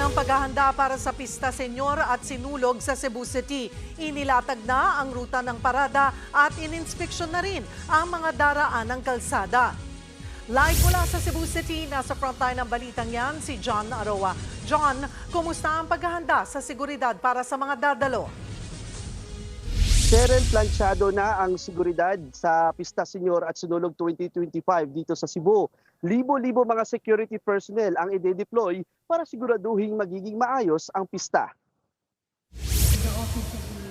ang paghahanda para sa Pista Senyor at Sinulog sa Cebu City. Inilatag na ang ruta ng parada at ininspeksyon na rin ang mga daraan ng kalsada. Live mula sa Cebu City, nasa frontline ng balitang yan si John Aroa. John, kumusta ang paghahanda sa seguridad para sa mga dadalo? Cheryl, plansyado na ang seguridad sa Pista Senyor at Sinulog 2025 dito sa Cebu. Libo-libo mga security personnel ang ide-deploy para siguraduhin magiging maayos ang pista.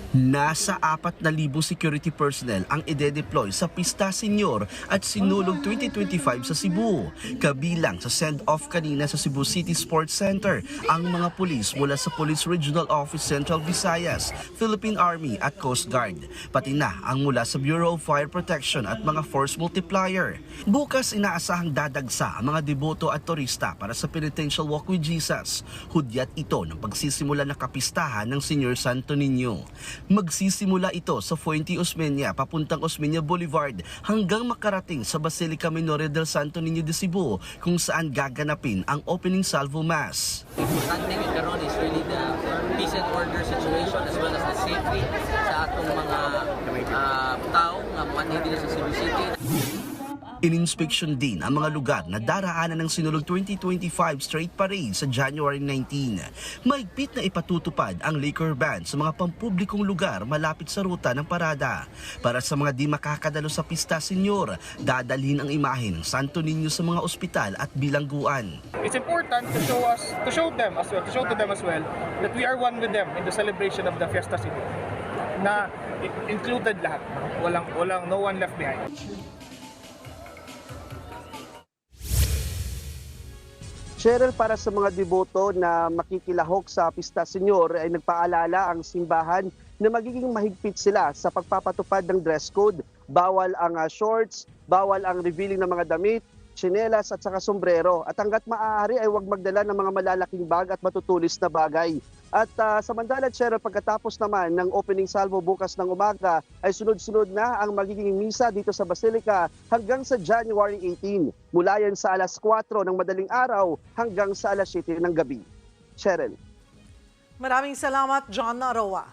Nasa 4,000 security personnel ang ide-deploy sa Pista Senyor at Sinulog 2025 sa Cebu. Kabilang sa send-off kanina sa Cebu City Sports Center ang mga pulis mula sa Police Regional Office Central Visayas, Philippine Army at Coast Guard. Pati na ang mula sa Bureau of Fire Protection at mga force multiplier. Bukas inaasahang dadagsa ang mga deboto at turista para sa Penitential Walk with Jesus. Hudyat ito ng pagsisimula na kapistahan ng Senior Santo Niño. Magsisimula ito sa Fuente Osmeña papuntang Osmeña Boulevard hanggang makarating sa Basilica Menor del Santo Niño de Cebu kung saan gaganapin ang opening salvo mass. Importante nga karon is really the peace and order situation as well as the safety sa atong mga tao nga manhid dito sa Cebu City. Ininspeksyon din ang mga lugar na daraanan ng Sinulog 2025 Straight Parade sa January 19. Mahigpit na ipatutupad ang liquor ban sa mga pampublikong lugar malapit sa ruta ng parada. Para sa mga di makakadalo sa Pista Senyor, dadalhin ang imahe ng Santo Niño sa mga ospital at bilangguan. It's important to show to them as well that we are one with them in the celebration of the Fiesta City. Na included lahat. Walang no one left behind. Cheryl, para sa mga deboto na makikilahok sa Pista Senyor ay nagpaalala ang simbahan na magiging mahigpit sila sa pagpapatupad ng dress code. Bawal ang shorts, bawal ang revealing ng mga damit, tsinelas at saka sombrero. At hanggat maaari ay huwag magdala ng mga malalaking bag at matutulis na bagay. At samantala, Cheryl, pagkatapos naman ng opening salvo bukas ng umaga ay sunod-sunod na ang magiging misa dito sa Basilica hanggang sa January 18. Mula yan sa alas 4 ng madaling araw hanggang sa alas 7 ng gabi. Cheryl. Maraming salamat, John Aroa.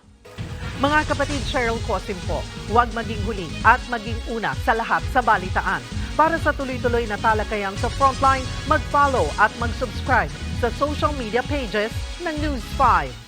Mga kapatid, Cheryl Cosim po, huwag maging huli at maging una sa lahat sa balitaan. Para sa tuloy-tuloy na talakayang sa Frontline, mag-follow at mag-subscribe sa social media pages ng News 5.